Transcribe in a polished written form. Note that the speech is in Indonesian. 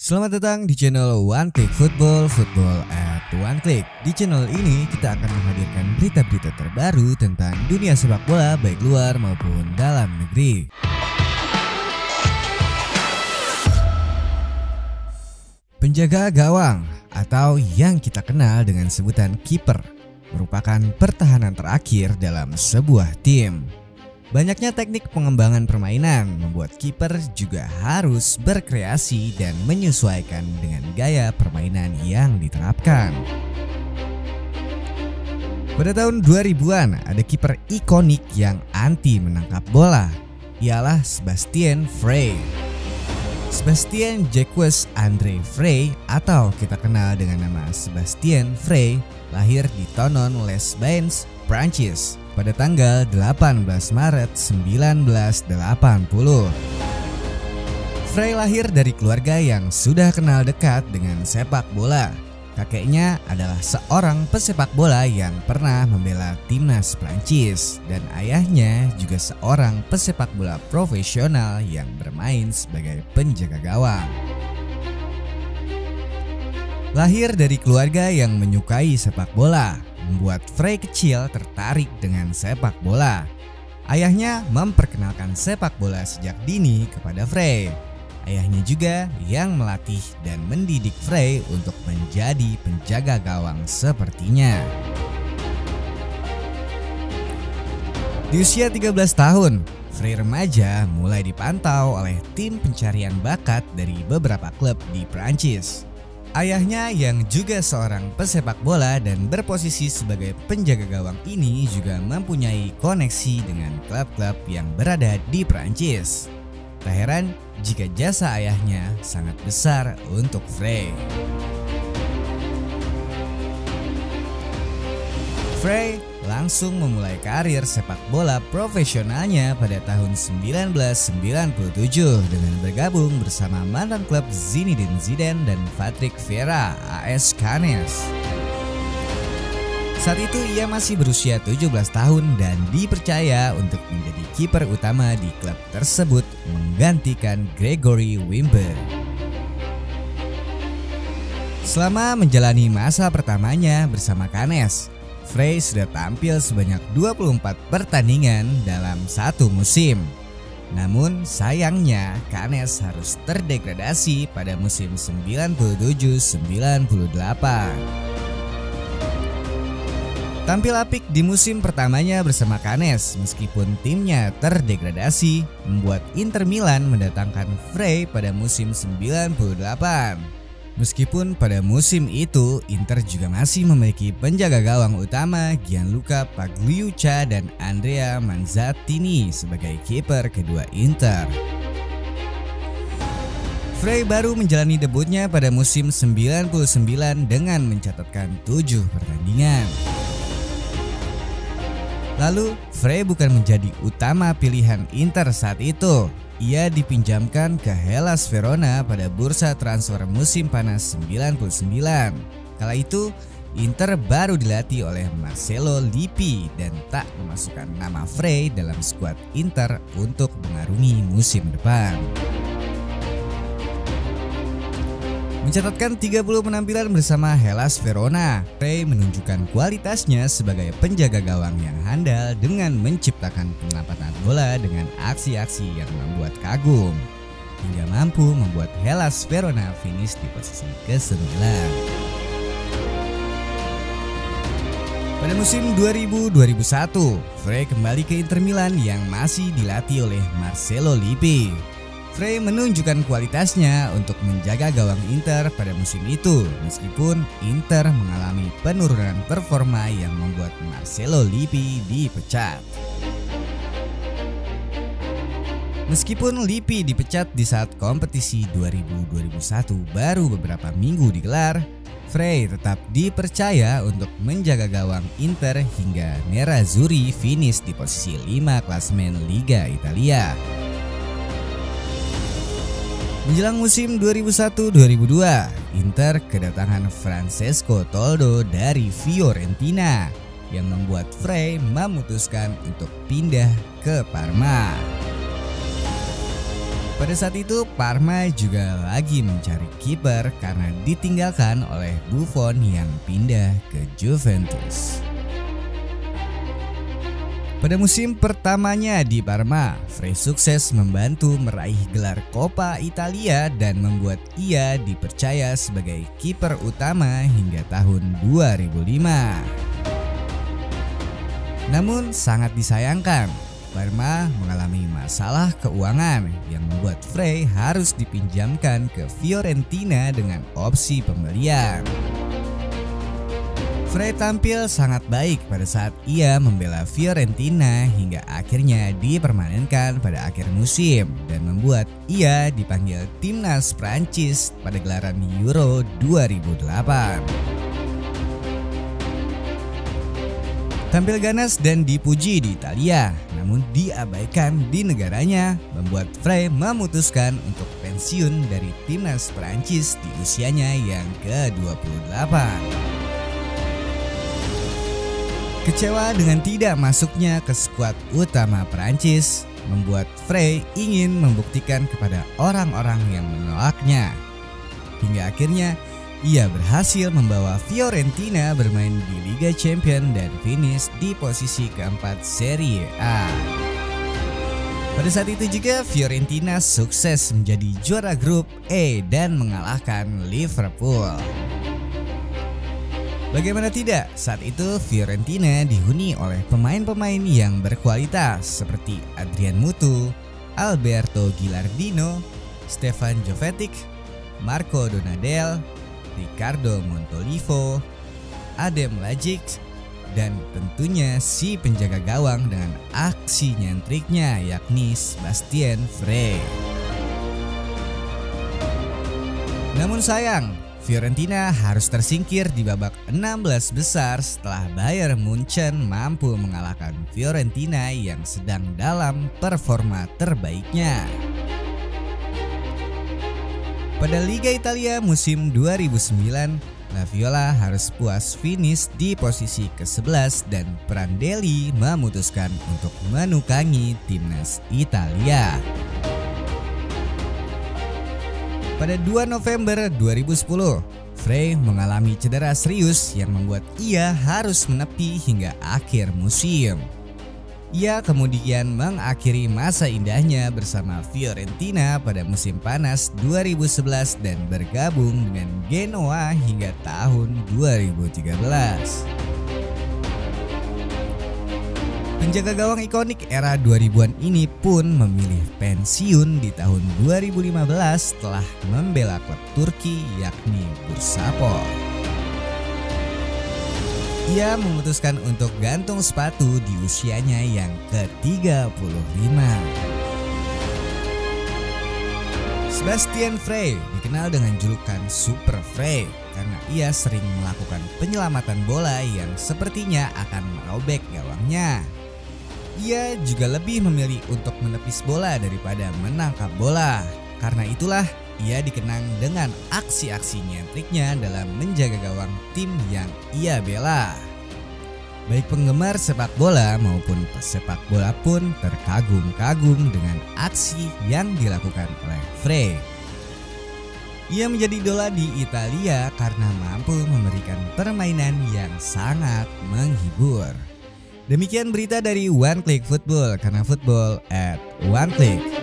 Selamat datang di channel One Click Football, Football at One Click. Di channel ini kita akan menghadirkan berita-berita terbaru tentang dunia sepak bola baik luar maupun dalam negeri. Penjaga gawang atau yang kita kenal dengan sebutan kiper merupakan pertahanan terakhir dalam sebuah tim. Banyaknya teknik pengembangan permainan membuat kiper juga harus berkreasi dan menyesuaikan dengan gaya permainan yang diterapkan. Pada tahun 2000-an ada kiper ikonik yang anti menangkap bola, ialah Sebastien Frey. Sebastien Jacques Andre Frey atau kita kenal dengan nama Sebastien Frey lahir di Thonon-les-Bains, Prancis pada tanggal 18 Maret 1980. Frey lahir dari keluarga yang sudah kenal dekat dengan sepak bola. Kakeknya adalah seorang pesepak bola yang pernah membela timnas Prancis dan ayahnya juga seorang pesepak bola profesional yang bermain sebagai penjaga gawang. Lahir dari keluarga yang menyukai sepak bola membuat Frey kecil tertarik dengan sepak bola. Ayahnya memperkenalkan sepak bola sejak dini kepada Frey. Ayahnya juga yang melatih dan mendidik Frey untuk menjadi penjaga gawang sepertinya. Di usia 13 tahun, Frey remaja mulai dipantau oleh tim pencarian bakat dari beberapa klub di Prancis. Ayahnya yang juga seorang pesepak bola dan berposisi sebagai penjaga gawang ini juga mempunyai koneksi dengan klub-klub yang berada di Prancis. Tak heran jika jasa ayahnya sangat besar untuk Frey. Frey langsung memulai karir sepak bola profesionalnya pada tahun 1997 dengan bergabung bersama mantan klub Zinedine Zidane dan Patrick Vieira AS Cannes. Saat itu ia masih berusia 17 tahun dan dipercaya untuk menjadi kiper utama di klub tersebut menggantikan Gregory Wimber. Selama menjalani masa pertamanya bersama Cannes, Frey sudah tampil sebanyak 24 pertandingan dalam satu musim. Namun sayangnya Cannes harus terdegradasi pada musim 97-98. Tampil apik di musim pertamanya bersama Cannes meskipun timnya terdegradasi membuat Inter Milan mendatangkan Frey pada musim 98. Meskipun pada musim itu Inter juga masih memiliki penjaga gawang utama Gianluca Pagliuca dan Andrea Manzattini sebagai kiper kedua Inter. Frey baru menjalani debutnya pada musim 99 dengan mencatatkan 7 pertandingan. Lalu Frey bukan menjadi utama pilihan Inter saat itu. Ia dipinjamkan ke Hellas Verona pada bursa transfer musim panas 99. Kala itu Inter baru dilatih oleh Marcello Lippi dan tak memasukkan nama Frey dalam skuad Inter untuk mengarungi musim depan. Mencatatkan 30 penampilan bersama Hellas Verona, Frey menunjukkan kualitasnya sebagai penjaga gawang yang handal dengan menciptakan penyelamatan bola dengan aksi-aksi yang membuat kagum, hingga mampu membuat Hellas Verona finish di posisi ke-9. Pada musim 2000-2001, Frey kembali ke Inter Milan yang masih dilatih oleh Marcello Lippi. Frey menunjukkan kualitasnya untuk menjaga gawang Inter pada musim itu meskipun Inter mengalami penurunan performa yang membuat Marcello Lippi dipecat. Meskipun Lippi dipecat di saat kompetisi 2000-2001 baru beberapa minggu digelar, Frey tetap dipercaya untuk menjaga gawang Inter hingga Nerazzurri finish di posisi 5 klasemen Liga Italia. Menjelang musim 2001-2002, Inter kedatangan Francesco Toldo dari Fiorentina yang membuat Frey memutuskan untuk pindah ke Parma. Pada saat itu Parma juga lagi mencari kiper karena ditinggalkan oleh Buffon yang pindah ke Juventus. Pada musim pertamanya di Parma, Frey sukses membantu meraih gelar Coppa Italia dan membuat ia dipercaya sebagai kiper utama hingga tahun 2005. Namun sangat disayangkan, Parma mengalami masalah keuangan yang membuat Frey harus dipinjamkan ke Fiorentina dengan opsi pembelian. Frey tampil sangat baik pada saat ia membela Fiorentina hingga akhirnya dipermanenkan pada akhir musim dan membuat ia dipanggil timnas Prancis pada gelaran Euro 2008. Tampil ganas dan dipuji di Italia, namun diabaikan di negaranya, membuat Frey memutuskan untuk pensiun dari timnas Prancis di usianya yang ke-28. Kecewa dengan tidak masuknya ke skuad utama Prancis membuat Frey ingin membuktikan kepada orang-orang yang menolaknya. Hingga akhirnya ia berhasil membawa Fiorentina bermain di Liga Champions dan finish di posisi keempat Serie A. Pada saat itu juga Fiorentina sukses menjadi juara grup E dan mengalahkan Liverpool. Bagaimana tidak, saat itu Fiorentina dihuni oleh pemain-pemain yang berkualitas seperti Adrian Mutu, Alberto Gilardino, Stefan Jovetic, Marco Donadel, Ricardo Montolivo, Adem Ljajic, dan tentunya si penjaga gawang dengan aksi nyentriknya yakni Sebastian Frey. Namun sayang, Fiorentina harus tersingkir di babak 16 besar setelah Bayern Munchen mampu mengalahkan Fiorentina yang sedang dalam performa terbaiknya. Pada Liga Italia musim 2009, La Viola harus puas finish di posisi ke-11 dan Prandelli memutuskan untuk menukangi timnas Italia. Pada 2 November 2010, Frey mengalami cedera serius yang membuat ia harus menepi hingga akhir musim. Ia kemudian mengakhiri masa indahnya bersama Fiorentina pada musim panas 2011 dan bergabung dengan Genoa hingga tahun 2013. Penjaga gawang ikonik era 2000-an ini pun memilih pensiun di tahun 2015 setelah membela klub Turki yakni Bursaspor. Ia memutuskan untuk gantung sepatu di usianya yang ke-35. Sebastian Frey dikenal dengan julukan Super Frey karena ia sering melakukan penyelamatan bola yang sepertinya akan merobek gawangnya. Ia juga lebih memilih untuk menepis bola daripada menangkap bola. Karena itulah ia dikenang dengan aksi-aksi nyentriknya dalam menjaga gawang tim yang ia bela. Baik penggemar sepak bola maupun pesepak bola pun terkagum-kagum dengan aksi yang dilakukan oleh Frey. Ia menjadi idola di Italia karena mampu memberikan permainan yang sangat menghibur. Demikian berita dari One Click Football, karena football at one click.